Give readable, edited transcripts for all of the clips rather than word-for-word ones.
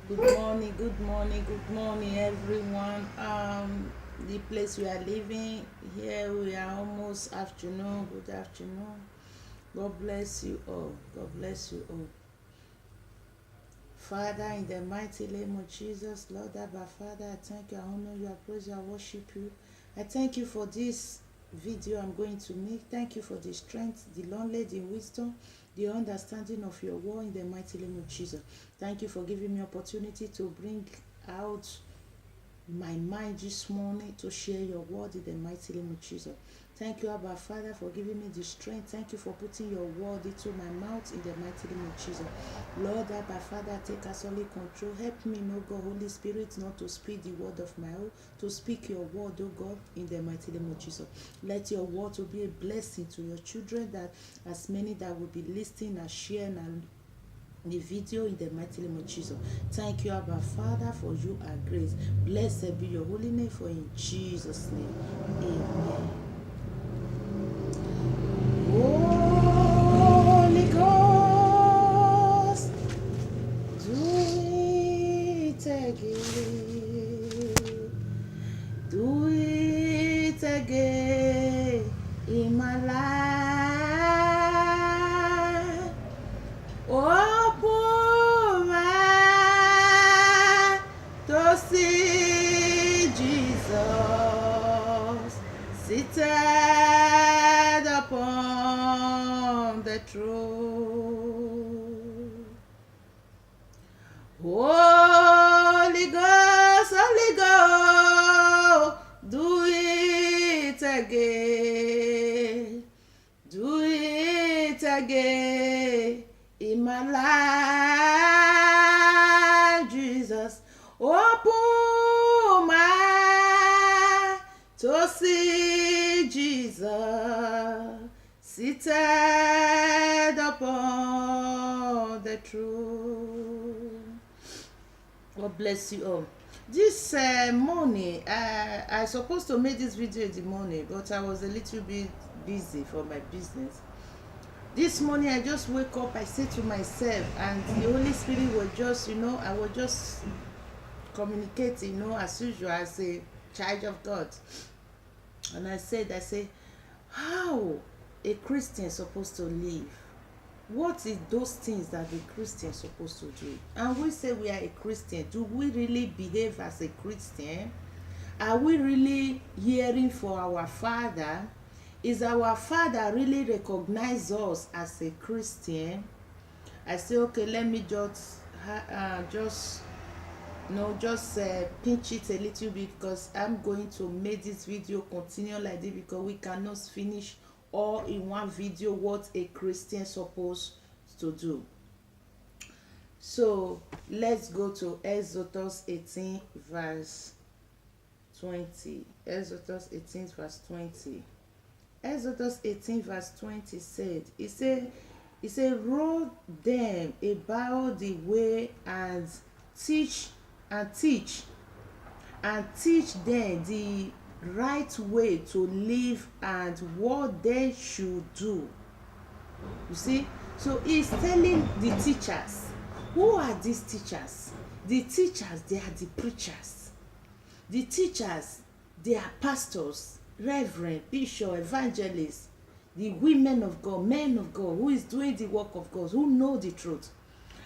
Good morning, good morning, everyone. The place we are living here, we are almost afternoon. Good afternoon. God bless you all. God bless you all. Father, in the mighty name of Jesus, Lord, Abba, Father, I thank you, I honor you, I praise you, I worship you. I thank you for this video I'm going to make. Thank you for the strength, the knowledge, the wisdom, the understanding of your word in the mighty name of Jesus. Thank you for giving me opportunity to bring out my mind this morning to share your word in the mighty name of Jesus. Thank you, Abba Father, for giving me the strength. Thank you for putting your word into my mouth in the mighty name of Jesus. Lord, Abba Father, take absolute control. Help me, no God, Holy Spirit, not to speak the word of my own, to speak your word, oh God, in the mighty name of Jesus. Let your word to be a blessing to your children, that as many that will be listening and sharing and the video in the mighty name of Jesus. Thank you, Abba Father, for you are great. Blessed be your holy name, for in Jesus' name. Amen. Holy Ghost, do it again. Do it again in my life. Open my to see Jesus seated upon the throne. Holy Ghost, Holy Ghost, do it again. Do it again in my life, Jesus. Open my to see Jesus seated upon the throne. God bless you all. This morning, I supposed to make this video in the morning, but I was a little bit busy for my business. This morning, I just wake up, I say to myself, and the Holy Spirit was just, I was just communicating, as usual, as a child of God. And I said, how a Christian is supposed to live? What is those things that the Christian is supposed to do? And we say we are a Christian. Do we really behave as a Christian? Are we really hearing for our Father? Is our Father really recognize us as a Christian? I say, okay, let me just pinch it a little bit, because I'm going to make this video continue like this, because we cannot finish all in one video what a Christian supposed to do. So let's go to Exodus 18 verse 20. Exodus 18 verse 20. Exodus 18 verse 20 said, it said, rule them about the way and teach them the right way to live and what they should do. You see, so he's telling the teachers. Who are these teachers? The teachers, they are the preachers. The teachers, they are pastors, reverend, bishop, evangelists, the women of God, men of God, who is doing the work of God, who know the truth.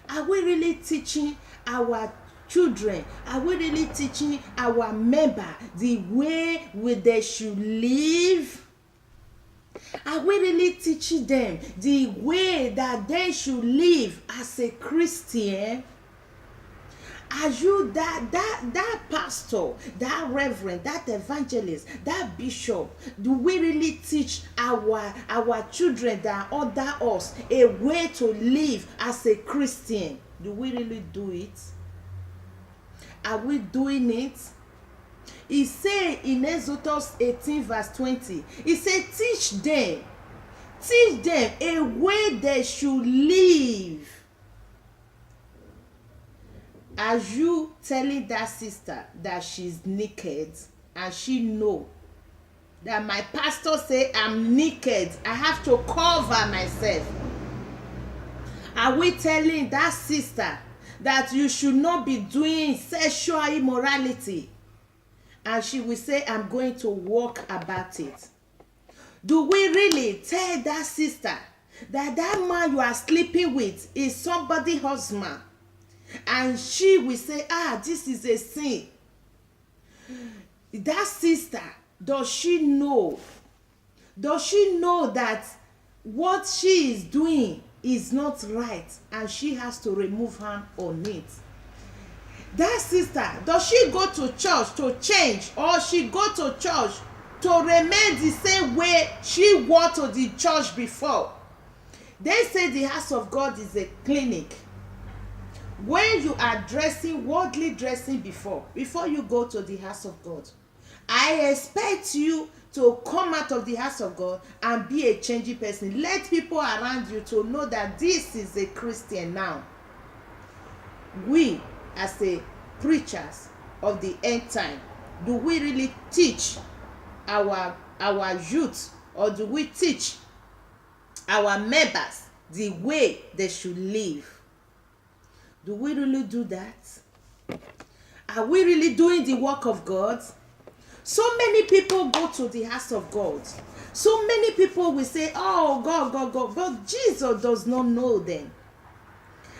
Are we really teaching our children? Are we really teaching our member the way they should live? Are we really teaching them the way that they should live as a Christian? Are you that pastor, that reverend, that evangelist, that bishop? Do we really teach our children that under us a way to live as a Christian? Do we really do it? Are we doing it? He said in Exodus 18 verse 20, he said, teach them a way they should live. Are you telling that sister that she's naked and she know that my pastor say I'm naked, I have to cover myself? Are we telling that sister that you should not be doing sexual immorality, and she will say, I'm going to walk about it. Do we really tell that sister that that man you are sleeping with is somebody's husband, and she will say, this is a sin? That sister, does she know that what she is doing is not right, and she has to remove her on it? That sister, does she go to church to change, or she go to church to remain the same way she went to the church before? They say the house of God is a clinic. When you are dressing, worldly dressing before you go to the house of God, I expect you to come out of the house of God and be a changing person. Let people around you to know that this is a Christian now. We, as a preachers of the end time, do we really teach our youth, or do we teach our members the way they should live? Do we really do that? Are we really doing the work of God? So many people go to the house of God. So many people will say, God, but Jesus does not know them.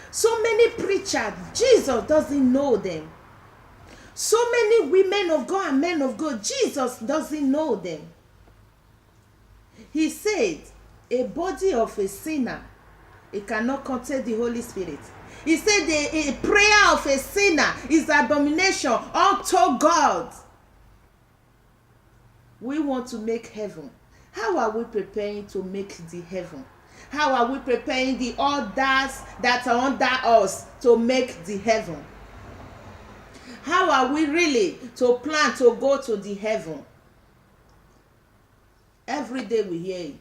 So many preachers, Jesus doesn't know them. So many women of God and men of God, Jesus doesn't know them. He said, a body of a sinner, it cannot contain the Holy Spirit. He said a prayer of a sinner is abomination unto God. We want to make heaven. How are we preparing to make the heaven? How are we preparing the others that are under us to make the heaven? How are we really to plan to go to the heaven? Every day we hear it.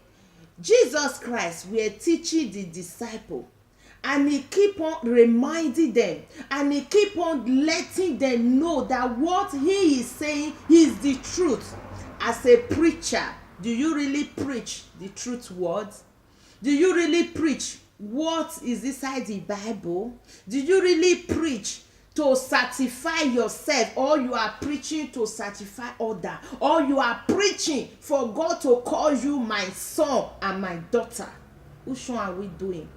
Jesus Christ, we are teaching the disciple, and he keep on reminding them, and he keep on letting them know that what he is saying is the truth. As a preacher, do you really preach the truth words? Do you really preach what is inside the Bible? Do you really preach to sanctify yourself, or you are preaching to sanctify others, or you are preaching for God to call you my son and my daughter? Which one are we doing?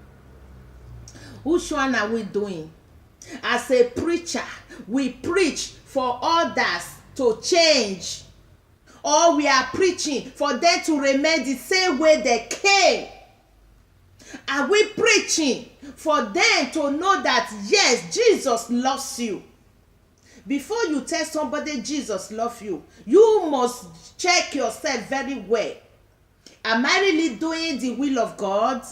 Which one are we doing? As a preacher, we preach for others to change, or we are preaching for them to remain the same way they came? Are we preaching for them to know that yes, Jesus loves you? Before you tell somebody Jesus loves you, you must check yourself very well. Am I really doing the will of God?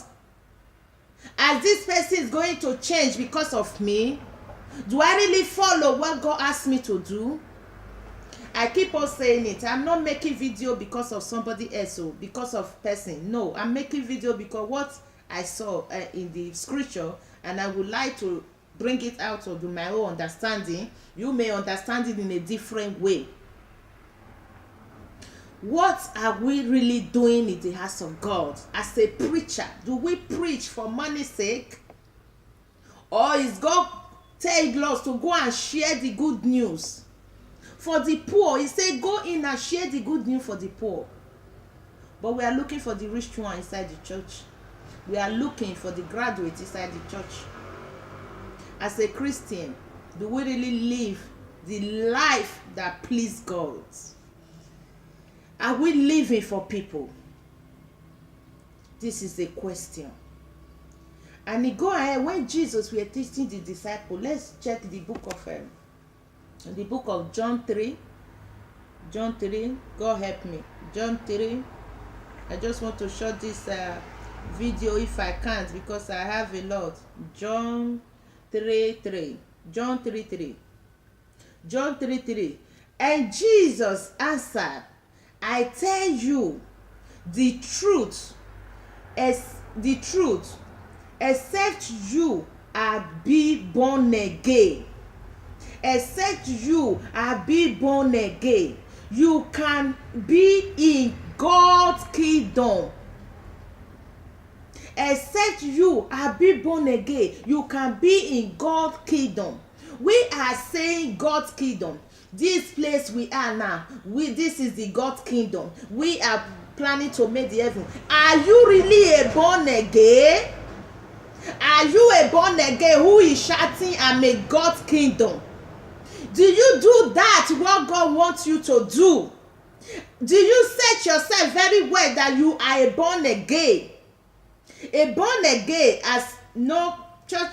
As this person is going to change because of me, do I really follow what God asked me to do? I keep on saying it. I'm not making video because of somebody else or because of person. No, I'm making video because what I saw in the scripture, and I would like to bring it out of my own understanding. You may understand it in a different way. What are we really doing in the house of God? As a preacher, do we preach for money's sake? Or is God telling us to go and share the good news? For the poor, he said, go in and share the good news for the poor. But we are looking for the rich one inside the church. We are looking for the graduates inside the church. As a Christian, do we really live the life that pleases God? Are we living for people? This is a question. And he go ahead, when Jesus were teaching the disciples, let's check the book of John 3. John 3, God help me. John 3. I just want to show this video if I can't, because I have a lot. John 3:3. John 3:3. John 3:3. And Jesus answered, I tell you the truth, except you are be born again. Except you are be born again, you can be in God's kingdom. Except you are be born again, you can be in God's kingdom. We are saying God's kingdom. This place we are now, this is the God's kingdom. We are planning to make the heaven. Are you really a born again? Are you a born again who is shouting, I'm a God's kingdom? Do you do that what God wants you to do? Do you set yourself very well that you are a born again? A born again, as no church,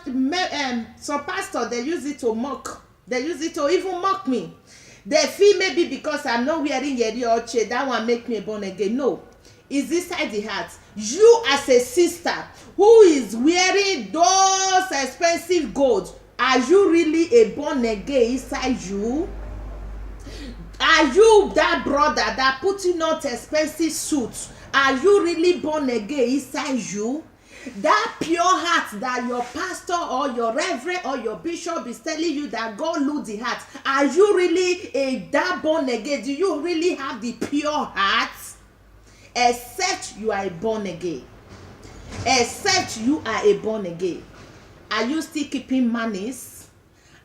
some pastor, they use it to mock. They use it to even mock me. They feel maybe because I'm not wearing yeri or che, that one make me a born again. No, it's inside the heart. You as a sister who is wearing those expensive gold, are you really a born again inside you? Are you that brother that putting on expensive suits? Are you really born again inside you? That pure heart that your pastor or your reverend or your bishop is telling you that God look the heart. Are you really that born again? Do you really have the pure heart? Except you are a born again. Except you are a born again. Are you still keeping manners?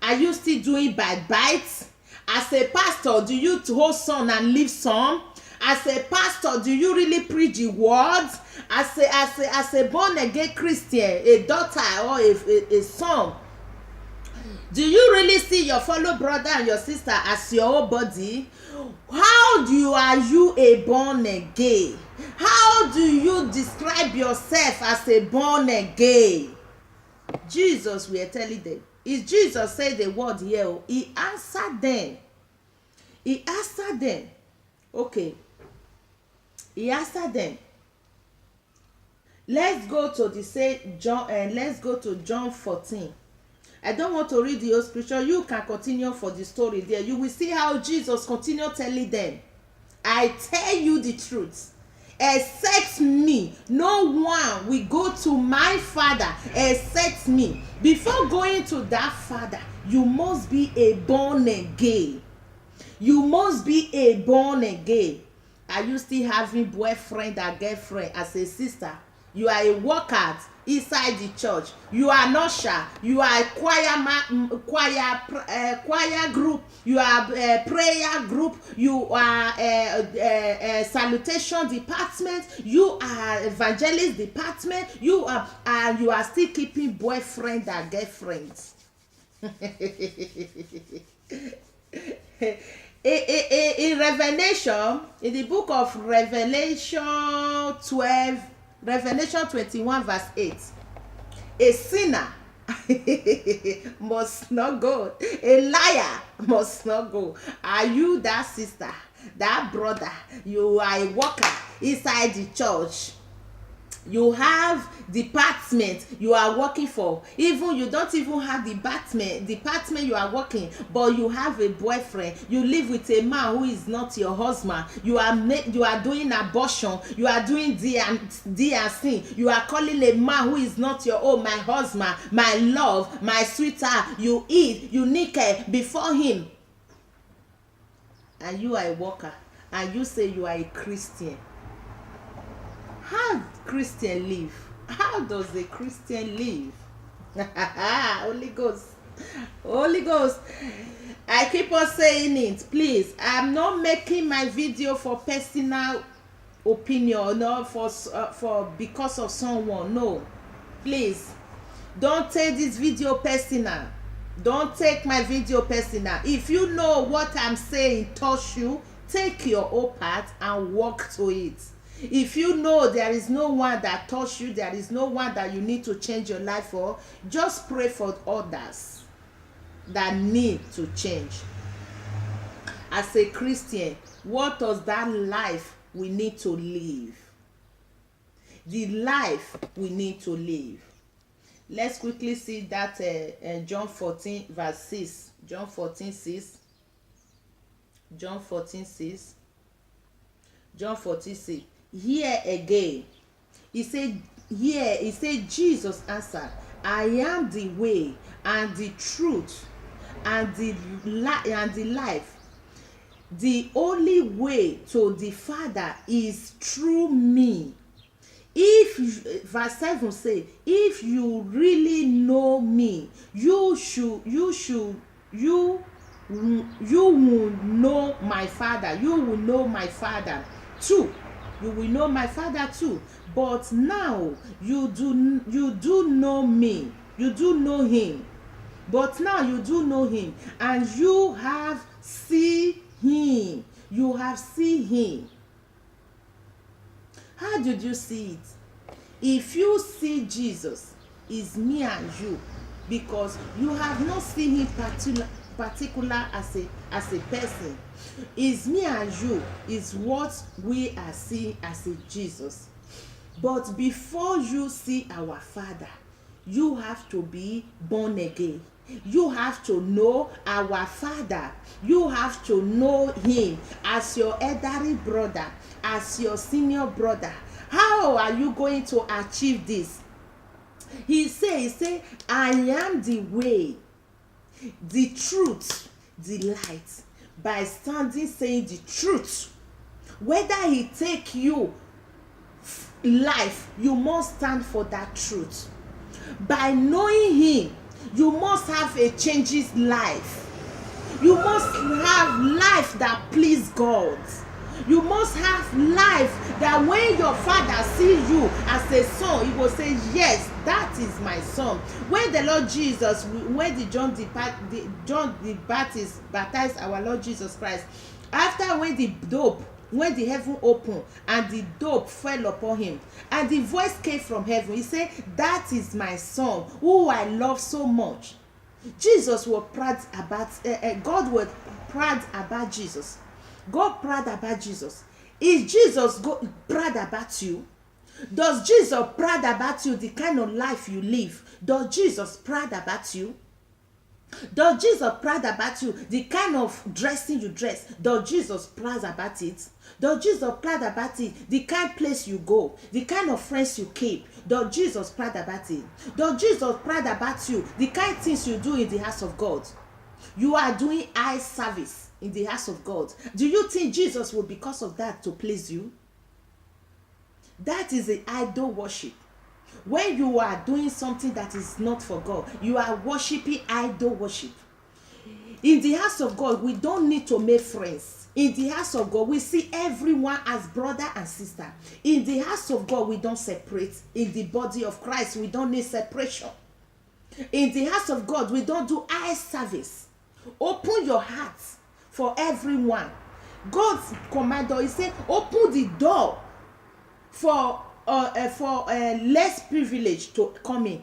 Are you still doing bites? As a pastor, do you hold some and leave some? As a pastor, do you really preach the word? As a born again Christian, a daughter or a son, do you really see your fellow brother and your sister as your own body? How are you a born again? How do you describe yourself as a born again? Jesus, we are telling them. Is Jesus said the word here? He answered them. He answered them. Okay. He answered them. Let's go to let's go to John 14. I don't want to read the whole scripture. You can continue for the story there. You will see how Jesus continued telling them, I tell you the truth. Except me, no one will go to my Father except me. Before going to that Father, you must be a born again. You must be a born again. Are you still having boyfriend or girlfriend as a sister? You are a worker inside the church. You are not shy. You are a choir group. You are a prayer group. You are a salutation department. You are evangelist department. You are still keeping boyfriend and girlfriends. In Revelation, in the book of Revelation 12, Revelation 21 verse 8, a sinner must not go. A liar must not go. Are you that sister, that brother? You are a worker inside the church. You have department you are working for. Even you don't even have department you are working, but you have a boyfriend. You live with a man who is not your husband. You are doing abortion. You are doing DNC. You are calling a man who is not your own my husband, my love, my sweetheart. You eat, you naked before him, and you are a worker, and you say you are a Christian. How Christian live? How does a Christian live? Holy Ghost. Holy Ghost. I keep on saying it. Please, I'm not making my video for personal opinion, not for because of someone. No. Please, don't take this video personal. Don't take my video personal. If you know what I'm saying touch you, take your own part and walk to it. If you know there is no one that touched you, there is no one that you need to change your life for, just pray for others that need to change. As a Christian, what does that life we need to live? The life we need to live. Let's quickly see that John 14 verse 6. John 14 6. John 14 6. John 14 6. Here again, he said Jesus answered, I am the way and the truth and the life. The only way to the Father is through me. If verse 7 say, if you really know me, you will know my Father. You will know my Father too. You will know my Father too. But now you do know me. You do know him. But now you do know him, and you have seen him. You have seen him. How did you see it? If you see Jesus, it's me and you, because you have not seen him particular as a person. It's me and you is what we are seeing as a Jesus. But before you see our Father, you have to be born again. You have to know our Father. You have to know him as your elderly brother, as your senior brother. How are you going to achieve this? He say, I am the way, the truth, the light. By standing saying the truth, whether he take you life, you must stand for that truth. By knowing him, you must have a changes life. You must have life that please God. You must have life that when your Father sees you as a son, he will say, yes, that is my son. When the Lord Jesus, when John the Baptist baptized our Lord Jesus Christ, after when the heaven opened and the dope fell upon him, and the voice came from heaven, he said, that is my son who I love so much. Jesus was proud about God was proud about Jesus. God proud about Jesus. Is Jesus proud about you? Does Jesus proud about you, the kind of life you live? Does Jesus proud about you? Does Jesus proud about you, the kind of dressing you dress? Does Jesus proud about it? Does Jesus proud about it, the kind of place you go, the kind of friends you keep? Does Jesus proud about it? Does Jesus proud about you, the kind of things you do in the house of God? You are doing eye service in the house of God. Do you think Jesus will, because of that, to please you? That is the idol worship. When you are doing something that is not for God, you are worshiping idol worship. In the house of God, we don't need to make friends. In the house of God, we see everyone as brother and sister. In the house of God, we don't separate. In the body of Christ, we don't need separation. In the house of God, we don't do eye service. Open your heart for everyone. God's commander, he said, open the door for less privilege to come in.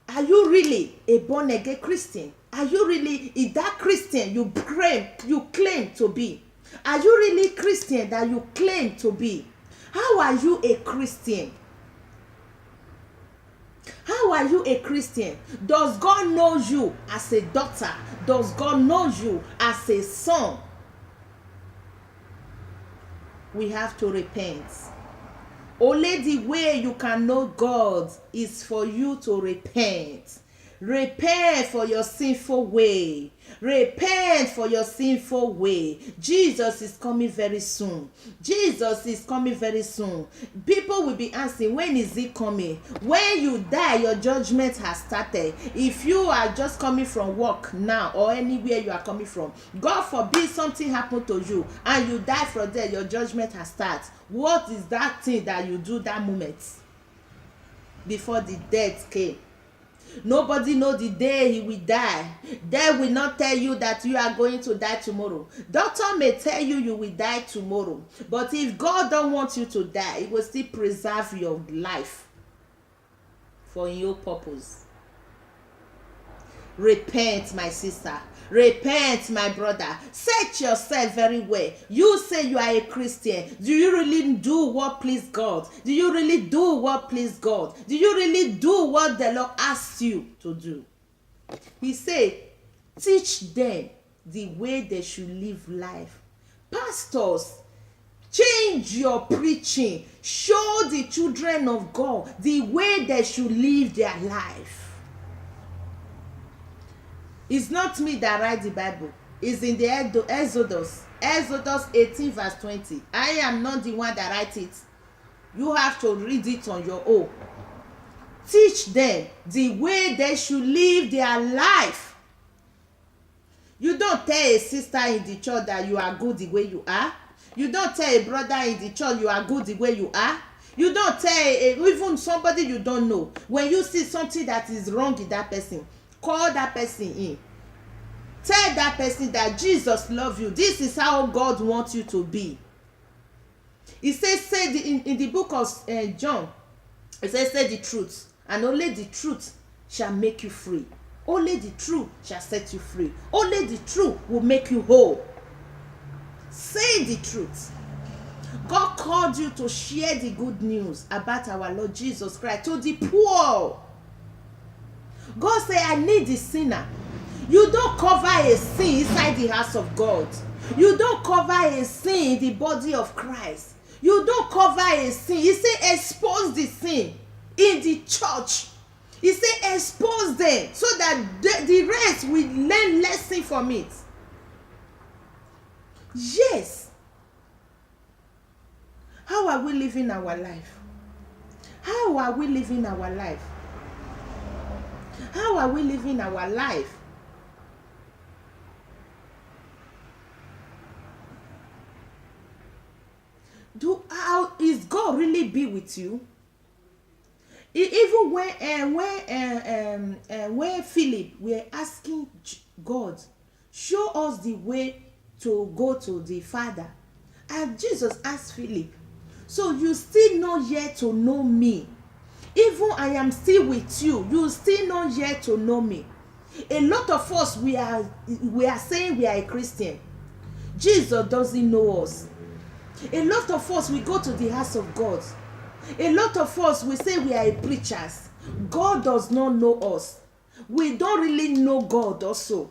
Are you really a born again Christian? Are you really that Christian you claim to be? Are you really Christian that you claim to be? How are you a Christian? How are you a Christian? Does God know you as a daughter? Does God know you as a son? We have to repent. Only the way you can know God is for you to repent. Repent for your sinful way. Repent for your sinful way. Jesus is coming very soon. Jesus is coming very soon. People will be asking, when is he coming? When you die, your judgment has started. If you are just coming from work now or anywhere you are coming from, God forbid something happened to you and you die from there, your judgment has started. What is that thing that you do that moment before the death came? Nobody know the day he will die. They will not tell you that you are going to die tomorrow. Doctor may tell you you will die tomorrow, but if God don't want you to die, he will still preserve your life for your purpose. Repent, my sister. Repent, my brother. Search yourself very well. You say you are a Christian. Do you really do what please God? Do you really do what please God? Do you really do what the Lord asks you to do? He said, teach them the way they should live life. Pastors, change your preaching. Show the children of God the way they should live their life. It's not me that write the Bible. It's in the Exodus 18 verse 20. I am not the one that write it. You have to read it on your own. Teach them the way they should live their life. You don't tell a sister in the church that you are good the way you are. You don't tell a brother in the church you are good the way you are. You don't tell even somebody you don't know. When you see something that is wrong in that person, call that person in. Tell that person that Jesus loves you. This is how God wants you to be. He says, in the book of John, it says, say the truth, and only the truth shall make you free. Only the truth shall set you free. Only the truth will make you whole. Say the truth. God called you to share the good news about our Lord Jesus Christ to the poor. God said, I need the sinner. You don't cover a sin inside the house of God. You don't cover a sin in the body of Christ. You don't cover a sin. He said, expose the sin in the church. He said, expose them so that the rest will learn lesson from it. Yes. How are we living our life? How are we living our life? How are we living our life? How is God really be with you? Even when Philip were asking God, show us the way to go to the Father, and Jesus asked Philip, so you still not yet to know me? Even I am still with you, you still not yet to know me? A lot of us, we are saying we are a Christian. Jesus doesn't know us. A lot of us, we go to the house of God. A lot of us, we say we are preachers. God does not know us. We don't really know God also.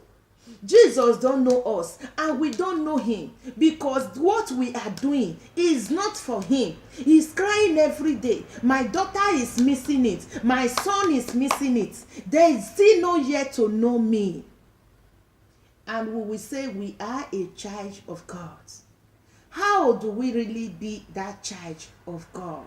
Jesus don't know us, and we don't know him, because what we are doing is not for him. He's crying every day. My daughter is missing it. My son is missing it. They still not yet to know me. And we will say we are a child of God. How do we really be that child of God?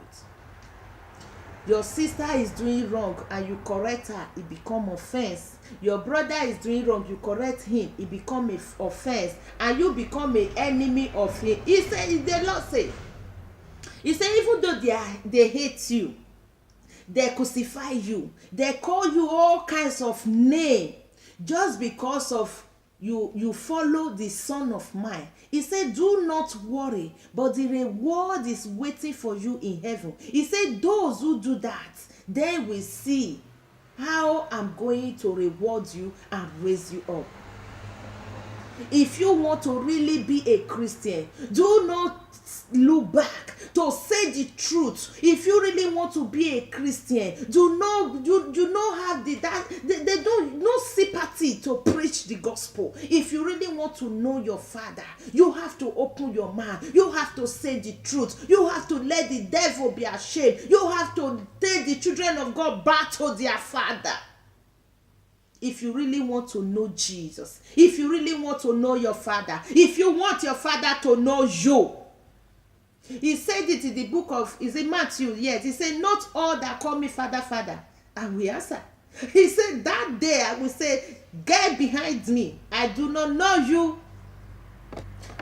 Your sister is doing wrong and you correct her, it become offense. Your brother is doing wrong, you correct him, it become an offense, and you become an enemy of him. He said, the Lord say, he said, even though they hate you, they crucify you, they call you all kinds of names, just because of you follow the Son of Man. He said, do not worry, but the reward is waiting for you in heaven. He said, those who do that, they will see how I'm going to reward you and raise you up. If you want to really be a Christian, do not look back, to say the truth. If you really want to be a Christian, do not have they don't no sympathy to preach the gospel. If you really want to know your Father, you have to open your mouth. You have to say the truth. You have to let the devil be ashamed. You have to take the children of God back to their Father. If you really want to know Jesus, if you really want to know your Father, if you want your Father to know you, he said it in the book of, is it Matthew? Yes. He said, not all that call me Father, Father, I will answer. He said, that day I will say, get behind me, I do not know you.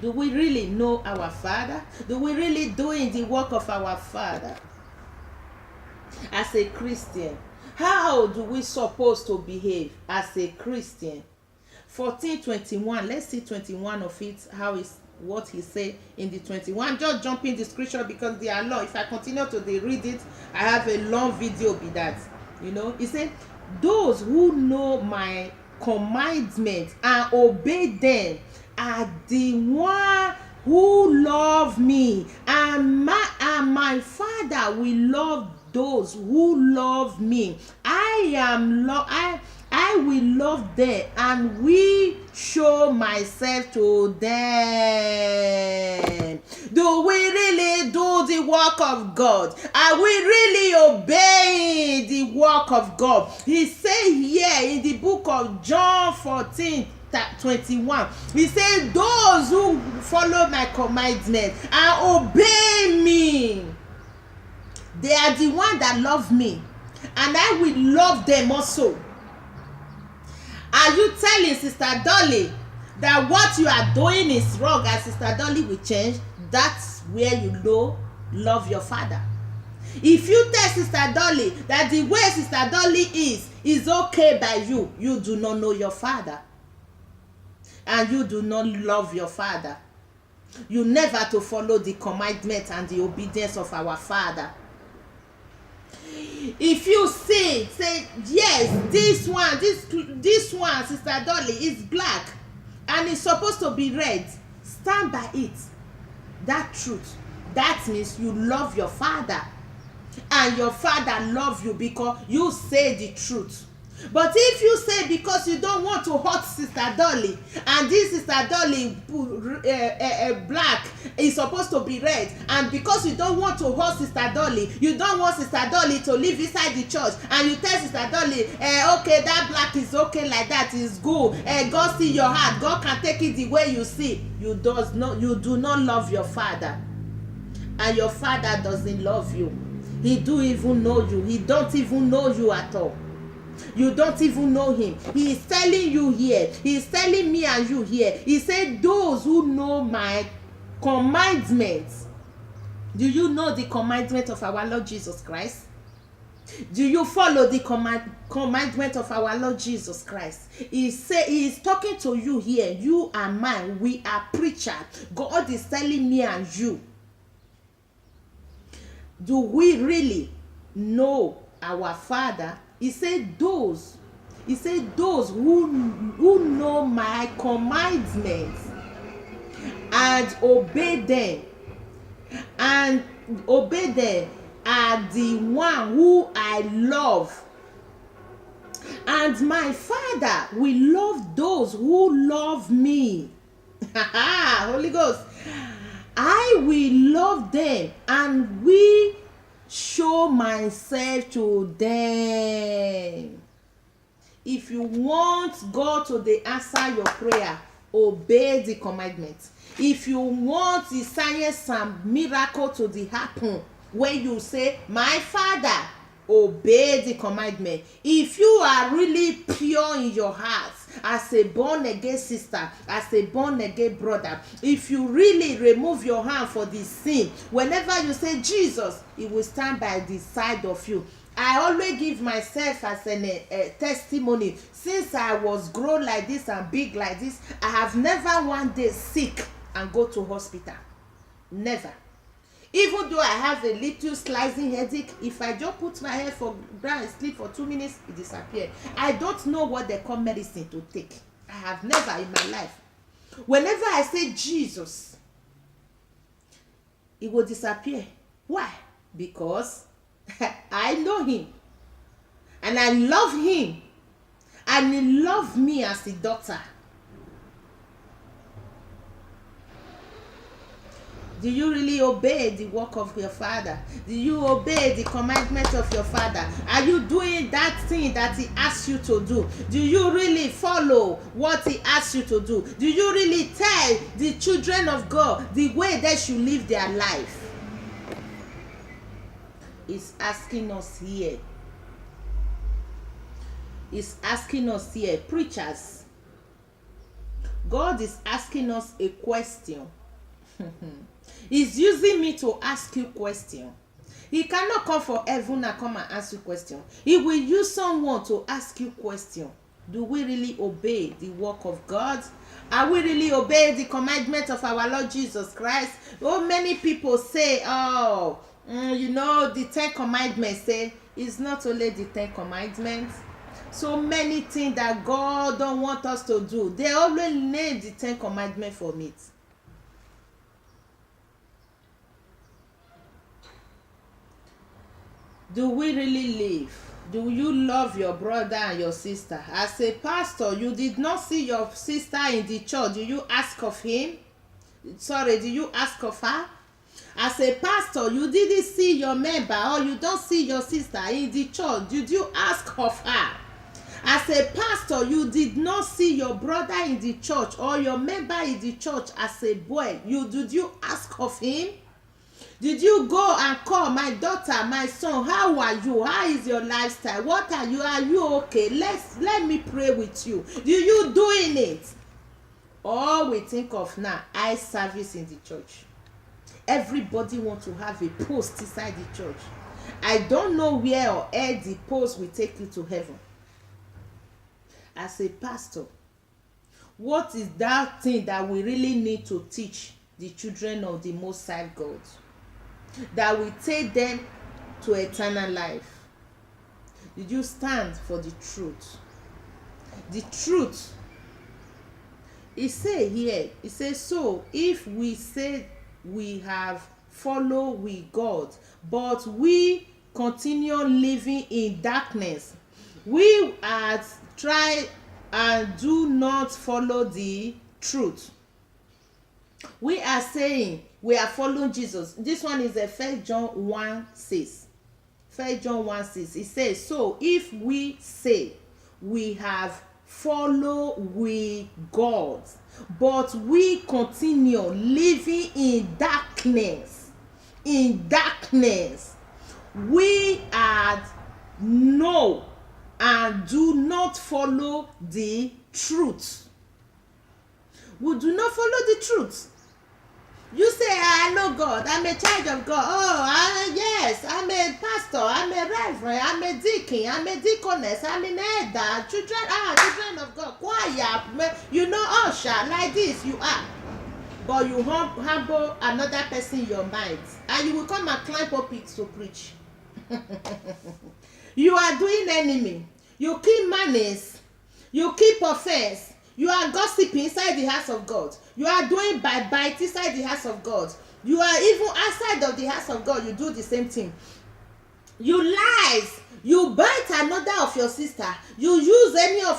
Do we really know our Father? Do we really doing the work of our Father? As a Christian, how do we supposed to behave as a Christian? 14:21, let's see 21 of it, how is what he said in the 21. Just jump in the scripture because they are long. If I continue to read it, I have a long video be that. He said, those who know my commandments and obey them are the one who love me, and my Father will love those who love me. I will love them, and we show myself to them. Do we really do the work of God? Are we really obeying the work of God? He said here in the book of John 14:21, he said, those who follow my commandments and obey me. They are the one that love me, and I will love them also. Are you telling Sister Dolly that what you are doing is wrong and Sister Dolly will change? That's where you know love your father. If you tell Sister Dolly that the way Sister Dolly is okay by you, you do not know your father, and you do not love your father. You never to follow the commandment and the obedience of our father. If you say yes, this one Sister Dolly is black and it's supposed to be red, stand by it. That truth, that means you love your father, and your father love you because you say the truth. But if you say because you don't want to hurt Sister Dolly, and this Sister Dolly black is supposed to be red, and because you don't want to hurt Sister Dolly, you don't want Sister Dolly to live inside the church, and you tell Sister Dolly, okay, that black is okay like that, is good, God see your heart, God can take it the way you see. You do not love your father, and your father doesn't love you. He do even know you. He don't even know you at all. You don't even know him. He is telling you here. He is telling me and you here. He said, those who know my commandments. Do you know the commandment of our Lord Jesus Christ? Do you follow the commandment of our Lord Jesus Christ? He is talking to you here. You and mine, we are preacher. God is telling me and you. Do we really know our Father? He said those who know my commandments and obey them are the one who I love. And my Father will love those who love me. Holy Ghost. I will love them and we show myself to them. If you want God to answer your prayer, obey the commandments. If you want the science and miracle to happen, when you say, my Father, obey the commandment. If you are really pure in your heart, as a born again sister, as a born again brother, if you really remove your hand for the sin, whenever you say Jesus, he will stand by the side of you. I always give myself as a testimony. Since I was grown like this and big like this, I have never one day sick and go to hospital. Never. Even though I have a little slicing headache, if I just put my head for ground and sleep for 2 minutes, it disappears. I don't know what they call medicine to take. I have never in my life. Whenever I say Jesus, it will disappear. Why? Because I know him. And I love him. And he loves me as a daughter. Do you really obey the work of your father? Do you obey the commandment of your father? Are you doing that thing that he asks you to do? Do you really follow what he asks you to do? Do you really tell the children of God the way they should live their life? He's asking us here. He's asking us here, preachers. God is asking us a question. He's using me to ask you question. He cannot come from heaven and come and ask you question. He will use someone to ask you question. Do we really obey the work of God? Are we really obey the commandment of our Lord Jesus Christ? Oh, many people say, the 10 commandments. Say it's not only the 10 commandments. So many things that God don't want us to do. They always name the 10 commandments for me. Do we really live? Do you love your brother and your sister? As a pastor, you did not see your sister in the church. Do you ask of him? Do you ask of her? As a pastor, you didn't see your member or you don't see your sister in the church. Did you ask of her? As a pastor, you did not see your brother in the church or your member in the church as a boy. Did you ask of him? Did you go and call my daughter, my son, how are you? How is your lifestyle? What are you? Are you okay? Let me pray with you. Do you doing it? All we think of now, eye service in the church. Everybody want to have a post inside the church. I don't know where or where the post will take you to heaven. As a pastor, what is that thing that we really need to teach the children of the Most High God, that will take them to eternal life? Did you stand for the truth? The truth. It say here, it says, so if we say we have followed with God, but we continue living in darkness, we are try and do not follow the truth. We are saying we are following Jesus. This one is a 1 John 1:6. 1 John 1:6. It says, so if we say we have followed with God, but we continue living in darkness, we are no and do not follow the truth. We do not follow the truth. You say, I know God, I'm a child of God. Oh, yes, I'm a pastor, I'm a reverend, I'm a deacon, I'm a deaconess, I'm an elder, children of God, choir, you know, usher, like this you are. But you humble another person in your mind, and you will come and climb pulpits to preach. You are doing enemy. You keep malice. You keep offense. You are gossiping inside the house of God. You are doing bite inside the house of God. You are even outside of the house of God. You do the same thing. You lies. You bite another of your sister. You use another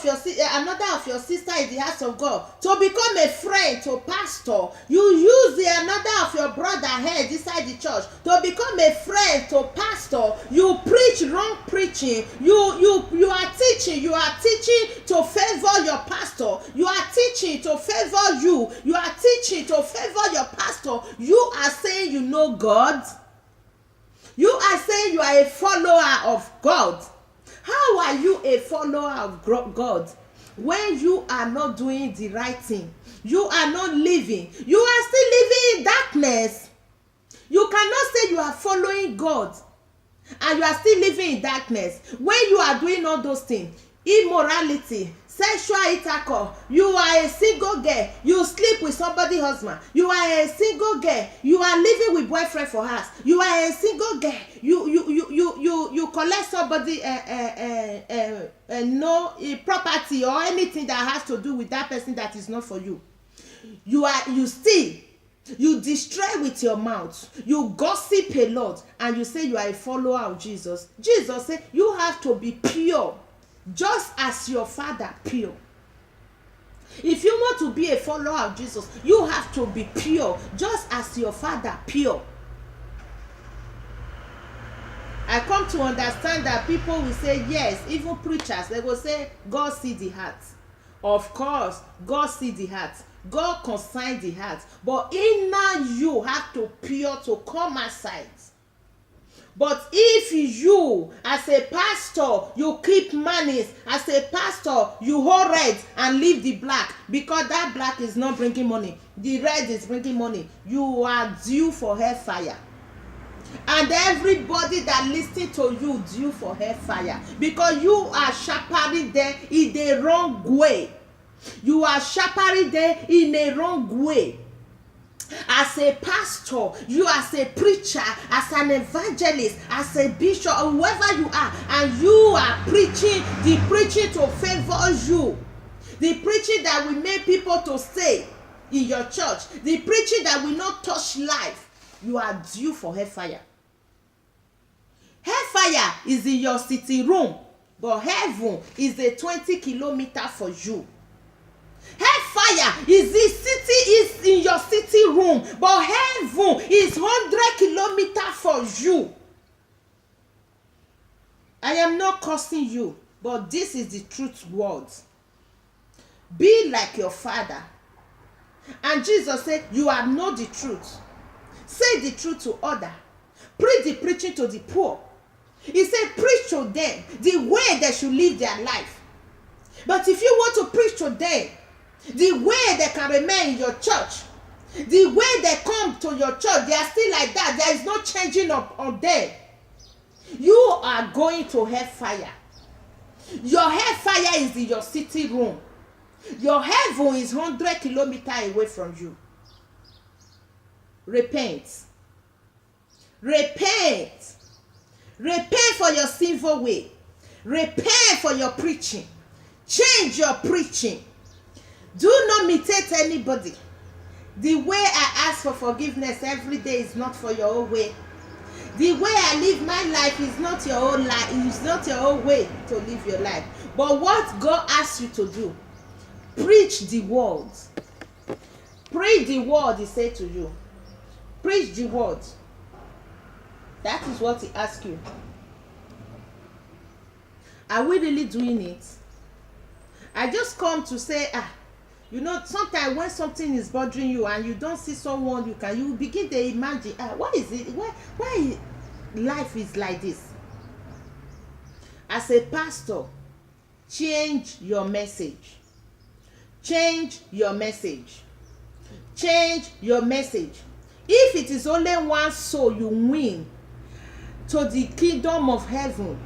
of your sister in the house of God to become a friend to pastor. You use another of your brother head inside the church to become a friend to pastor. You preach wrong preaching. You are teaching. You are teaching to favor your pastor. You are teaching to favor you. You are teaching to favor your pastor. You are saying you know God. You are saying you are a follower of God. How are you a follower of God when you are not doing the right thing? You are not living. You are still living in darkness. You cannot say you are following God and you are still living in darkness when you are doing all those things. Immorality, sexual intercourse. You are a single girl. You sleep with somebody's husband. You are a single girl. You are living with boyfriend for house. You are a single girl. You collect somebody no property or anything that has to do with that person that is not for you. You steal. You destroy with your mouth. You gossip a lot, and you say you are a follower of Jesus. Jesus said you have to be pure, just as your Father pure. If you want to be a follower of Jesus, you have to be pure, just as your Father pure. I come to understand that people will say, yes, even preachers, they will say, God see the heart. Of course, God see the heart. God consign the heart. But inner you have to pure to come outside. But if you, as a pastor, you keep malice, as a pastor, you hold red and leave the black, because that black is not bringing money, the red is bringing money, you are due for hellfire. And everybody that listen to you due for hellfire, because you are shepherding them in the wrong way. You are shepherding them in a wrong way. As a pastor, you as a preacher, as an evangelist, as a bishop, or whoever you are, and you are preaching the preaching to favor you, the preaching that will make people to stay in your church, the preaching that will not touch life, you are due for hellfire. Hellfire is in your city room, but heaven is a 20 kilometers for you. Hellfire is the city is in your city room, but heaven is 100 kilometers for you. I am not cursing you, but this is the truth word. Be like your Father. And Jesus said, you are not the truth. Say the truth to others. Preach the preaching to the poor. He said, preach to them the way they should live their life. But if you want to preach to them the way they can remain in your church, the way they come to your church, they are still like that, there is no changing up on them, you are going to hellfire. Your hellfire is in your sitting room. Your heaven is 100 kilometers away from you. Repent. Repent. Repent for your sinful way. Repent for your preaching. Change your preaching. Do not imitate anybody. The way I ask for forgiveness every day is not for your own way. The way I live my life is not your own life. It's not your own way to live your life. But what God asks you to do, preach the word. Preach the word, he said to you. Preach the word. That is what he asks you. Are we really doing it? I just come to say, you know, sometimes when something is bothering you and you don't see someone you begin to imagine, what is it? Why life is like this? As a pastor, change your message. Change your message. Change your message. If it is only one soul you win to the kingdom of heaven,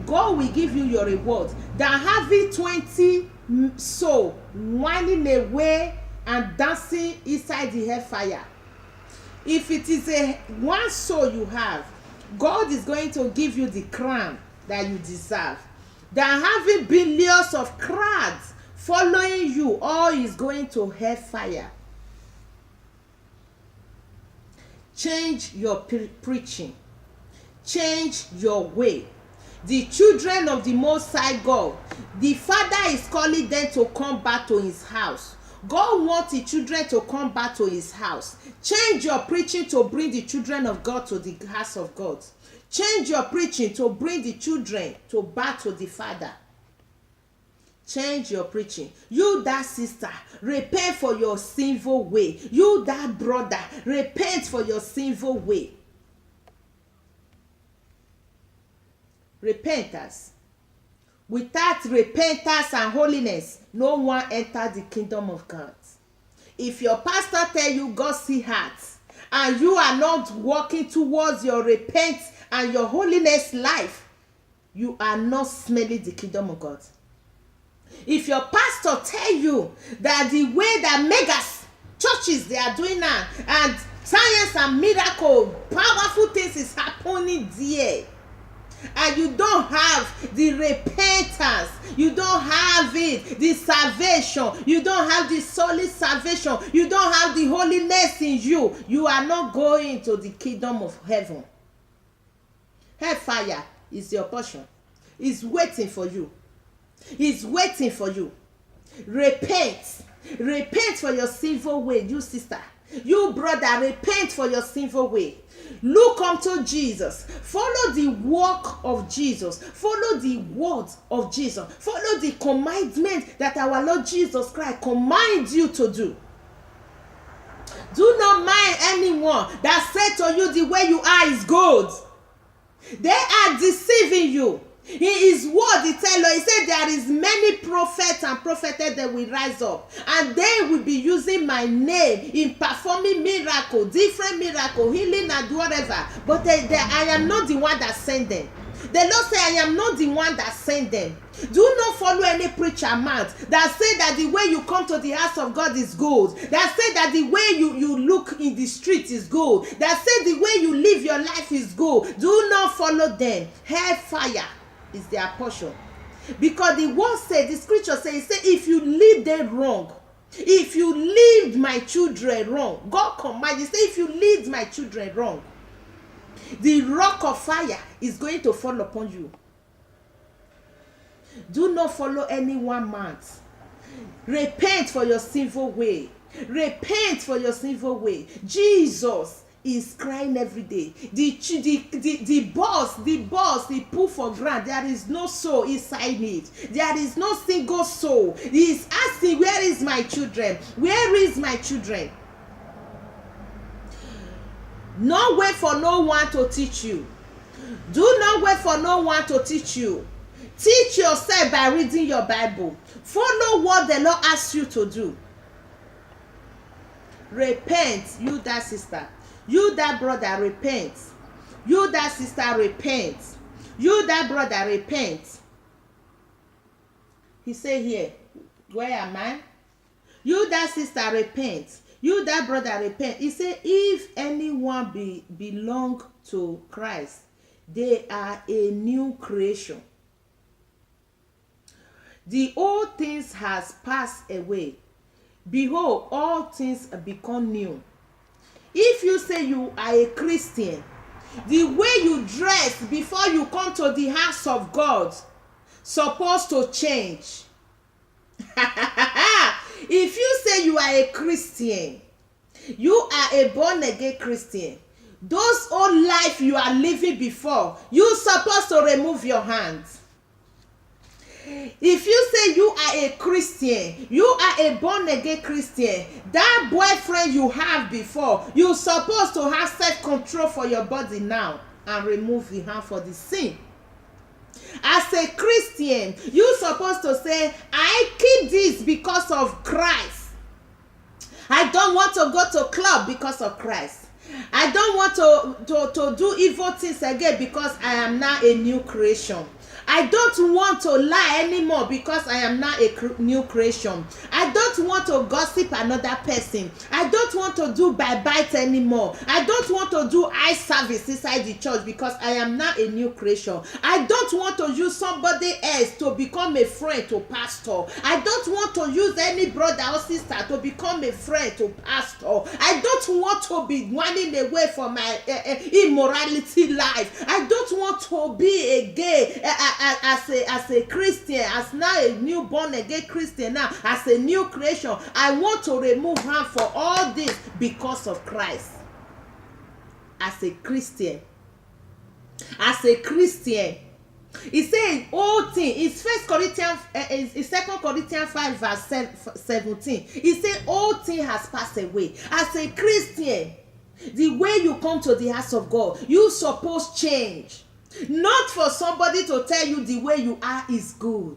God will give you your reward than having 20 souls whining away and dancing inside the hellfire. If it is one soul you have, God is going to give you the crown that you deserve than having billions of crowds following you. All is going to hellfire. Change your preaching. Change your way. The children of the Most High God, the Father is calling them to come back to his house. God wants the children to come back to his house. Change your preaching to bring the children of God to the house of God. Change your preaching to bring the children back to the Father. Change your preaching. You, that sister, repent for your sinful way. You, that brother, repent for your sinful way. Repentance. Without repentance and holiness, no one enters the kingdom of God. If your pastor tell you God see hearts and you are not walking towards your repent and your holiness life, you are not smelling the kingdom of God. If your pastor tell you that the way that megas churches they are doing now and science and miracle powerful things is happening there, and you don't have the repentance, you don't have it, the salvation, you don't have the solid salvation, you don't have the holiness in you, you are not going to the kingdom of heaven. Hellfire is your portion. It's waiting for you. It's waiting for you. Repent. Repent for your sinful way, you sister. You brother, repent for your sinful way. Look unto Jesus. Follow the work of Jesus. Follow the words of Jesus. Follow the commandment that our Lord Jesus Christ commands you to do. Do not mind anyone that said to you the way you are is good. They are deceiving you. In his word, he tell you, he said there is many prophets and prophetess that will rise up and they will be using my name in performing miracle, different miracle, healing and whatever. But I am not the one that sent them. The Lord say I am not the one that sent them. Do not follow any preacher man that say that the way you come to the house of God is good. That say that the way you look in the street is good. That say the way you live your life is good. Do not follow them. Hellfire is their portion. Because the word said, the scripture says, if you lead them wrong, if you lead my children wrong, God command you, say if you lead my children wrong, the rock of fire is going to fall upon you. Do not follow any one man. Repent for your sinful way. Repent for your sinful way. Jesus is crying every day. The boss, he put for ground. There is no soul inside it. There is no single soul. He is asking, where is my children? Where is my children? No wait for no one to teach you. Do not wait for no one to teach you. Teach yourself by reading your Bible. Follow what the Lord asks you to do. Repent, you that sister. You that brother, repent. You that sister, repent. You that brother, repent. He said here, where am I? You that sister, repent. You that brother, repent. He said, if anyone belong to Christ, they are a new creation. The old things has passed away. Behold, all things have become new. If you say you are a Christian, the way you dress before you come to the house of God supposed to change. If you say you are a Christian, you are a born again Christian, those old life you are living before, you supposed to remove your hands. If you say you are a Christian, you are a born again Christian, that boyfriend you have before, you supposed to have self-control for your body now and remove the hand for the sin. As a Christian, you supposed to say, I keep this because of Christ. I don't want to go to club because of Christ. I don't want to do evil things again because I am now a new creation. I don't want to lie anymore because I am now a new creation. I don't want to gossip another person. I don't want to do bite anymore. I don't want to do eye service inside the church because I am now a new creation. I don't want to use somebody else to become a friend to pastor. I don't want to use any brother or sister to become a friend to pastor. I don't want to be running away from my immorality life. I don't want to be a gay as a Christian, as now a new born again Christian, now as a new creation. I want to remove harm for all this because of Christ. As a Christian, he said all things. It's 2 Corinthians 5 verse 17. He said all things has passed away. As a Christian, the way you come to the house of God, you suppose change. Not for somebody to tell you the way you are is good.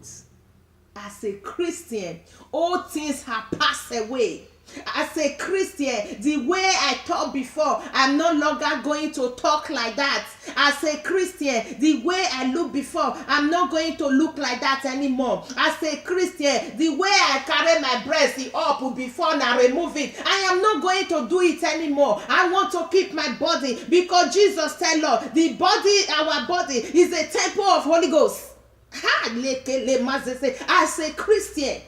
As a Christian, all things have passed away. As a Christian, the way I talked before, I'm no longer going to talk like that. As a Christian, the way I looked before, I'm not going to look like that anymore. As a Christian, the way I carry my breast up before and I remove it, I am not going to do it anymore. I want to keep my body because Jesus tell us the body, our body, is a temple of Holy Ghost. As a Christian,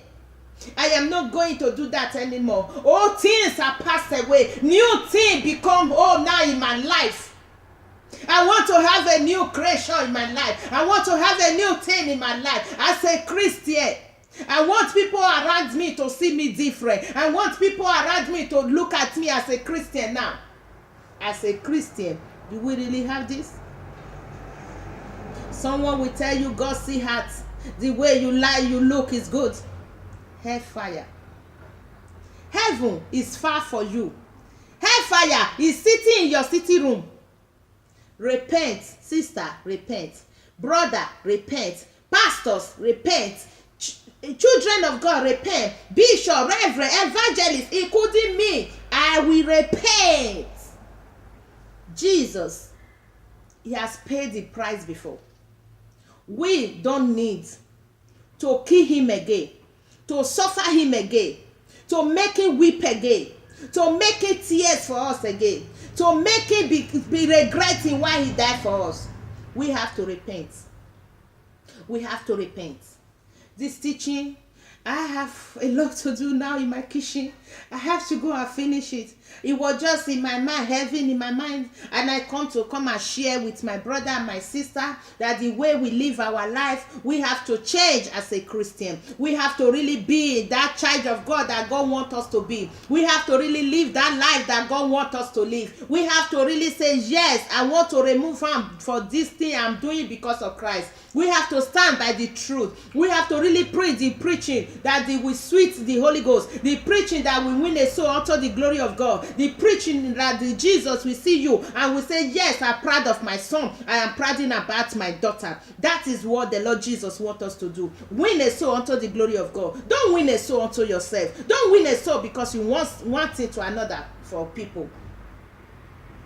I am not going to do that anymore. All things are passed away. New things become all now in my life. I want to have a new creation in my life. I want to have a new thing in my life. As a Christian, I want people around me to see me different. I want people around me to look at me as a Christian now. As a Christian, do we really have this? Someone will tell you God see heart. The way you lie, you look is good. Hellfire. Heaven is far for you. Hellfire is sitting in your sitting room. Repent, sister, repent. Brother, repent. Pastors, repent. Children of God, repent. Bishop, reverend, evangelist, including me, I will repent. Jesus, he has paid the price before. We don't need to kill him again, to suffer him again, to make him weep again, to make him tears for us again, to make him be regretting why he died for us. We have to repent. We have to repent. This teaching, I have a lot to do now in my kitchen. I have to go and finish it. It was just in my mind, heaven in my mind, and I come and share with my brother and my sister that the way we live our life, we have to change as a Christian. We have to really be that child of God that God wants us to be. We have to really live that life that God wants us to live. We have to really say, yes, I want to remove harm for this thing I'm doing because of Christ. We have to stand by the truth. We have to really preach the preaching. that will sweet the Holy Ghost, the preaching that will win a soul unto the glory of God, the preaching that the Jesus will see you and will say, yes, I'm proud of my son, I am proud about my daughter. That is what the Lord Jesus wants us to do. Win a soul unto the glory of God. Don't win a soul unto yourself. Don't win a soul because you want it to another for people.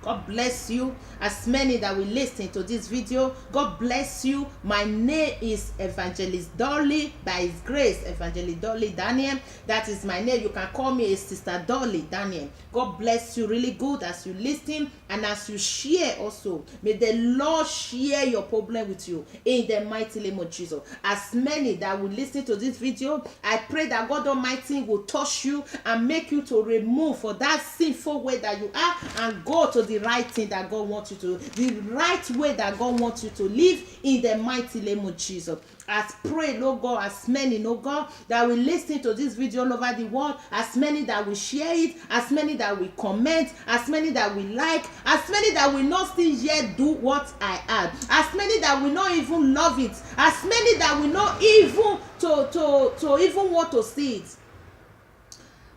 God bless you. As many that will listen to this video, God bless you. My name is Evangelist Dolly. By His grace, Evangelist Dolly Daniel. That is my name. You can call me Sister Dolly Daniel. God bless you really good as you listen and as you share also. May the Lord share your problem with you in the mighty name of Jesus. As many that will listen to this video, I pray that God Almighty will touch you and make you to remove for that sinful way that you are and go to the right thing that God wants you to, the right way that God wants you to live in the mighty name of Jesus. As pray, Lord God, as many, Lord God, that will listen to this video all over the world, as many that will share it, as many that will comment, as many that will like, as many that will not still yet do what I add, as many that will not even love it, as many that will not even to even want to see it.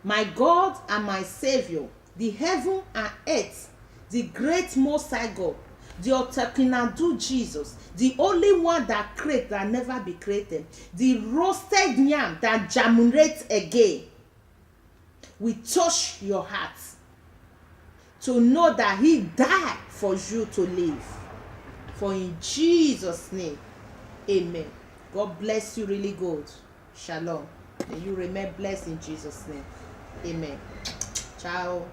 My God and my Savior, the heaven and earth, the great Most High God, the Otekinadu Jesus, the only one that created that never be created, the roasted yam that germinates again, will touch your heart to know that He died for you to live. For in Jesus' name, amen. God bless you really good. Shalom. And you remain blessed in Jesus' name. Amen. Ciao.